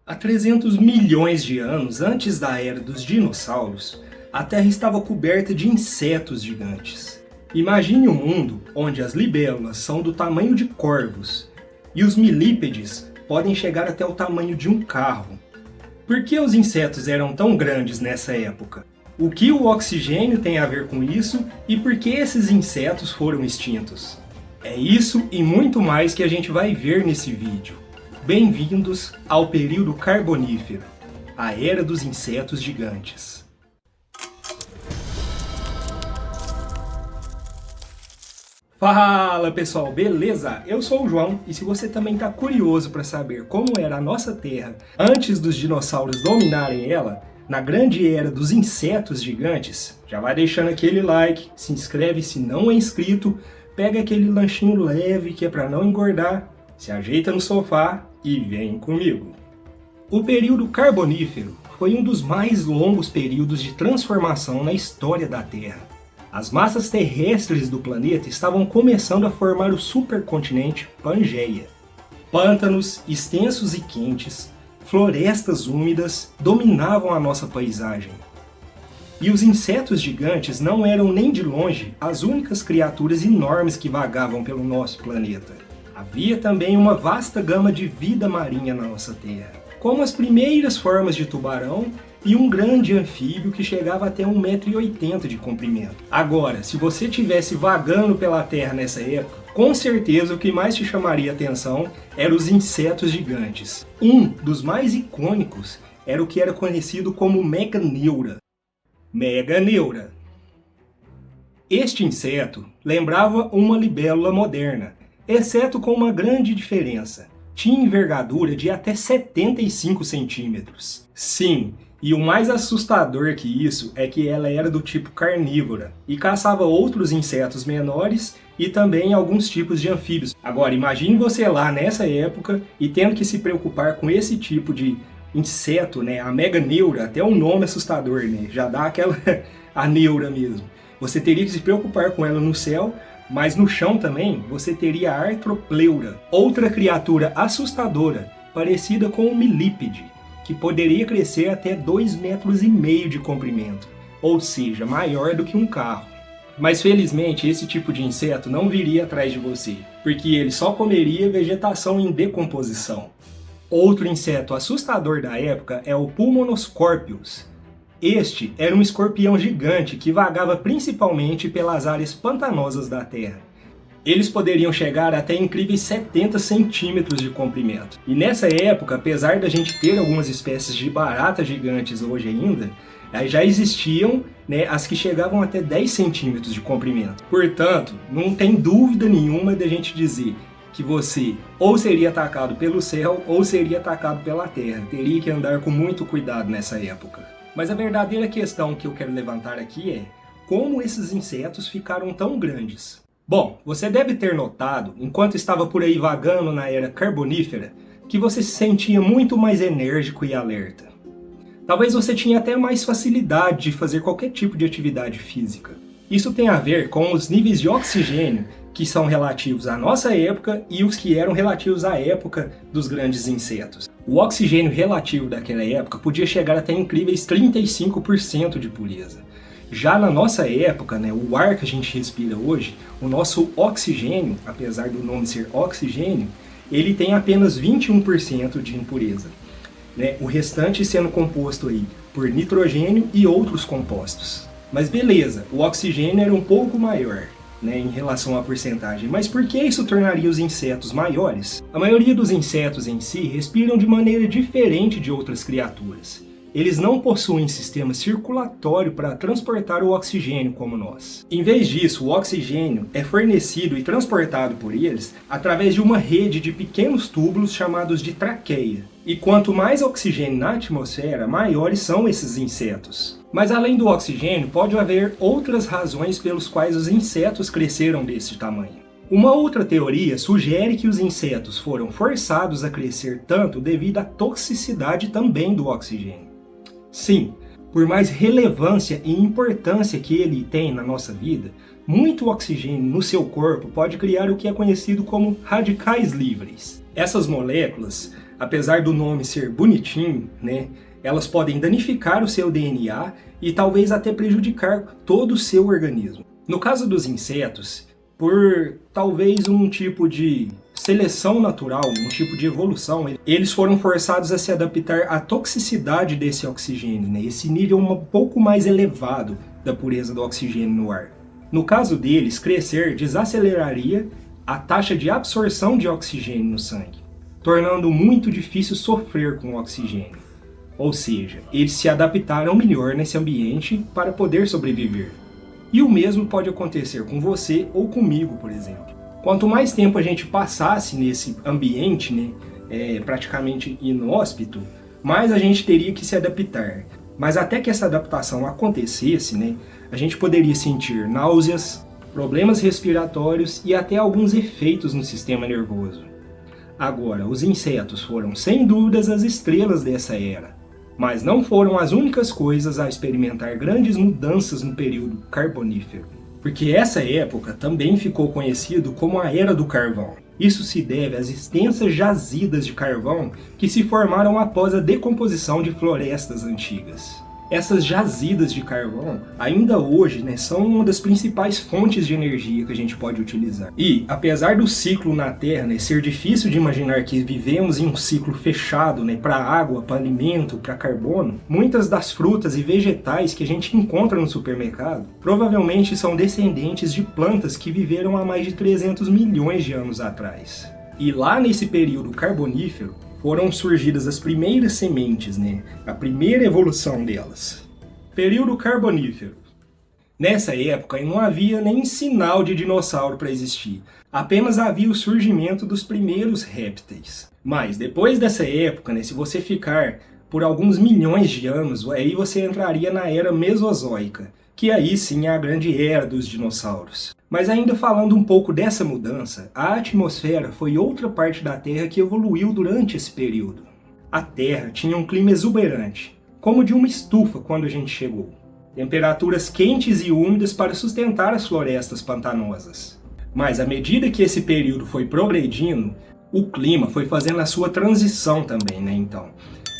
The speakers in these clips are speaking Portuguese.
Há 300 milhões de anos antes da era dos dinossauros, a Terra estava coberta de insetos gigantes. Imagine um mundo onde as libélulas são do tamanho de corvos e os milípedes podem chegar até o tamanho de um carro. Por que os insetos eram tão grandes nessa época? O que o oxigênio tem a ver com isso e por que esses insetos foram extintos? É isso e muito mais que a gente vai ver nesse vídeo. Bem-vindos ao período Carbonífero, a era dos insetos gigantes. Fala pessoal, beleza? Eu sou o João e se você também está curioso para saber como era a nossa Terra antes dos dinossauros dominarem ela, na grande era dos insetos gigantes, já vai deixando aquele like, se inscreve se não é inscrito, pega aquele lanchinho leve que é para não engordar, se ajeita no sofá e vem comigo. O período Carbonífero foi um dos mais longos períodos de transformação na história da Terra. As massas terrestres do planeta estavam começando a formar o supercontinente Pangeia. Pântanos extensos e quentes, florestas úmidas dominavam a nossa paisagem. E os insetos gigantes não eram nem de longe as únicas criaturas enormes que vagavam pelo nosso planeta. Havia também uma vasta gama de vida marinha na nossa Terra, como as primeiras formas de tubarão e um grande anfíbio que chegava até 1,80 m de comprimento. Agora, se você estivesse vagando pela Terra nessa época, com certeza o que mais te chamaria a atenção eram os insetos gigantes. Um dos mais icônicos era o que era conhecido como Meganeura. Meganeura. Este inseto lembrava uma libélula moderna, exceto com uma grande diferença. Tinha envergadura de até 75 centímetros. Sim, e o mais assustador que isso é que ela era do tipo carnívora e caçava outros insetos menores e também alguns tipos de anfíbios. Agora, imagine você lá nessa época e tendo que se preocupar com esse tipo de inseto, né? A Meganeura, até um nome assustador, né? Já dá aquela a neura mesmo. Você teria que se preocupar com ela no céu, mas no chão também você teria a Arthropleura, outra criatura assustadora, parecida com um milípede, que poderia crescer até 2,5 metros de comprimento, ou seja, maior do que um carro. Mas felizmente esse tipo de inseto não viria atrás de você, porque ele só comeria vegetação em decomposição. Outro inseto assustador da época é o Pulmonoscorpius. Este era um escorpião gigante que vagava principalmente pelas áreas pantanosas da Terra. Eles poderiam chegar até incríveis 70 centímetros de comprimento. E nessa época, apesar da gente ter algumas espécies de baratas gigantes hoje ainda, já existiam, né, as que chegavam até 10 centímetros de comprimento. Portanto, não tem dúvida nenhuma de a gente dizer que você ou seria atacado pelo céu ou seria atacado pela terra. Teria que andar com muito cuidado nessa época. Mas a verdadeira questão que eu quero levantar aqui é como esses insetos ficaram tão grandes? Bom, você deve ter notado, enquanto estava por aí vagando na era carbonífera, que você se sentia muito mais enérgico e alerta. Talvez você tinha até mais facilidade de fazer qualquer tipo de atividade física. Isso tem a ver com os níveis de oxigênio que são relativos à nossa época e os que eram relativos à época dos grandes insetos. O oxigênio relativo daquela época podia chegar até incríveis 35% de pureza. Já na nossa época, né, o ar que a gente respira hoje, o nosso oxigênio, apesar do nome ser oxigênio, ele tem apenas 21% de impureza, né, o restante sendo composto aí por nitrogênio e outros compostos. Mas beleza, o oxigênio era um pouco maior, né, em relação à porcentagem. Mas por que isso tornaria os insetos maiores? A maioria dos insetos em si respiram de maneira diferente de outras criaturas. Eles não possuem sistema circulatório para transportar o oxigênio como nós. Em vez disso, o oxigênio é fornecido e transportado por eles através de uma rede de pequenos túbulos chamados de traqueia. E quanto mais oxigênio na atmosfera, maiores são esses insetos. Mas além do oxigênio, pode haver outras razões pelas quais os insetos cresceram desse tamanho. Uma outra teoria sugere que os insetos foram forçados a crescer tanto devido à toxicidade também do oxigênio. Sim, por mais relevância e importância que ele tem na nossa vida, muito oxigênio no seu corpo pode criar o que é conhecido como radicais livres. Essas moléculas Apesar do nome ser bonitinho, né, elas podem danificar o seu DNA e talvez até prejudicar todo o seu organismo. No caso dos insetos, por talvez um tipo de seleção natural, um tipo de evolução, eles foram forçados a se adaptar à toxicidade desse oxigênio, né? Esse nível um pouco mais elevado da pureza do oxigênio no ar. No caso deles, crescer desaceleraria a taxa de absorção de oxigênio no sangue, tornando muito difícil sofrer com o oxigênio. Ou seja, eles se adaptaram melhor nesse ambiente para poder sobreviver. E o mesmo pode acontecer com você ou comigo, por exemplo. Quanto mais tempo a gente passasse nesse ambiente, né, praticamente inóspito, mais a gente teria que se adaptar. Mas até que essa adaptação acontecesse, né, a gente poderia sentir náuseas, problemas respiratórios e até alguns efeitos no sistema nervoso. Agora, os insetos foram sem dúvidas as estrelas dessa era, mas não foram as únicas coisas a experimentar grandes mudanças no período Carbonífero, porque essa época também ficou conhecido como a Era do Carvão. Isso se deve às extensas jazidas de carvão que se formaram após a decomposição de florestas antigas. Essas jazidas de carvão, ainda hoje, né, são uma das principais fontes de energia que a gente pode utilizar. E, apesar do ciclo na Terra, né, ser difícil de imaginar que vivemos em um ciclo fechado, né, para água, para alimento, para carbono, muitas das frutas e vegetais que a gente encontra no supermercado provavelmente são descendentes de plantas que viveram há mais de 300 milhões de anos atrás. E lá nesse período carbonífero, foram surgidas as primeiras sementes, né? A primeira evolução delas. Período Carbonífero. Nessa época não havia nem sinal de dinossauro para existir, apenas havia o surgimento dos primeiros répteis. Mas depois dessa época, né, se você ficar por alguns milhões de anos, aí você entraria na Era Mesozoica, que aí sim é a grande era dos dinossauros. Mas ainda falando um pouco dessa mudança, a atmosfera foi outra parte da Terra que evoluiu durante esse período. A Terra tinha um clima exuberante, como de uma estufa quando a gente chegou. Temperaturas quentes e úmidas para sustentar as florestas pantanosas. Mas à medida que esse período foi progredindo, o clima foi fazendo a sua transição também, né, então.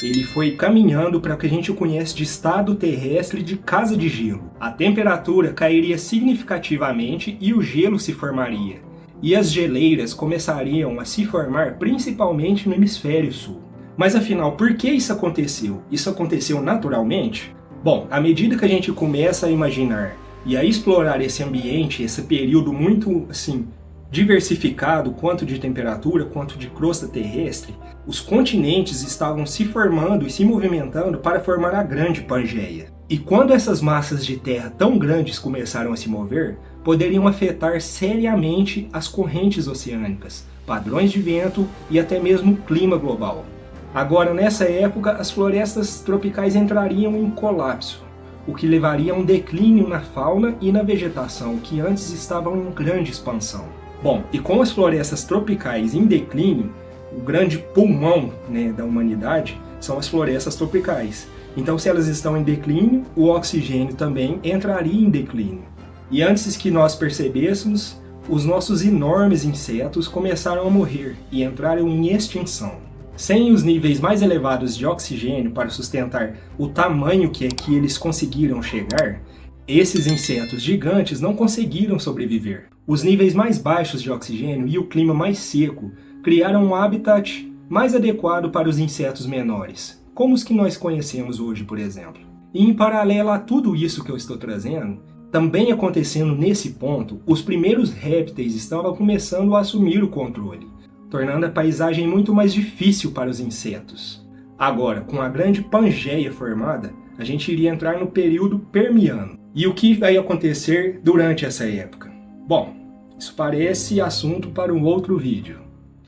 Ele foi caminhando para o que a gente conhece de estado terrestre de casa de gelo. A temperatura cairia significativamente e o gelo se formaria. E as geleiras começariam a se formar principalmente no hemisfério sul. Mas afinal, por que isso aconteceu? Isso aconteceu naturalmente? Bom, à medida que a gente começa a imaginar e a explorar esse ambiente, esse período muito, assim, diversificado, quanto de temperatura, quanto de crosta terrestre, os continentes estavam se formando e se movimentando para formar a Grande Pangeia. E quando essas massas de terra tão grandes começaram a se mover, poderiam afetar seriamente as correntes oceânicas, padrões de vento e até mesmo o clima global. Agora, nessa época, as florestas tropicais entrariam em colapso, o que levaria a um declínio na fauna e na vegetação, que antes estavam em grande expansão. Bom, e com as florestas tropicais em declínio, o grande pulmão, né, da humanidade são as florestas tropicais. Então, se elas estão em declínio, o oxigênio também entraria em declínio. E antes que nós percebêssemos, os nossos enormes insetos começaram a morrer e entraram em extinção. Sem os níveis mais elevados de oxigênio para sustentar o tamanho que eles conseguiram chegar, esses insetos gigantes não conseguiram sobreviver. Os níveis mais baixos de oxigênio e o clima mais seco criaram um habitat mais adequado para os insetos menores, como os que nós conhecemos hoje, por exemplo. E em paralelo a tudo isso que eu estou trazendo, também acontecendo nesse ponto, os primeiros répteis estavam começando a assumir o controle, tornando a paisagem muito mais difícil para os insetos. Agora, com a Grande Pangeia formada, a gente iria entrar no período Permiano. E o que vai acontecer durante essa época? Bom, isso parece assunto para um outro vídeo.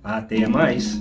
Até mais!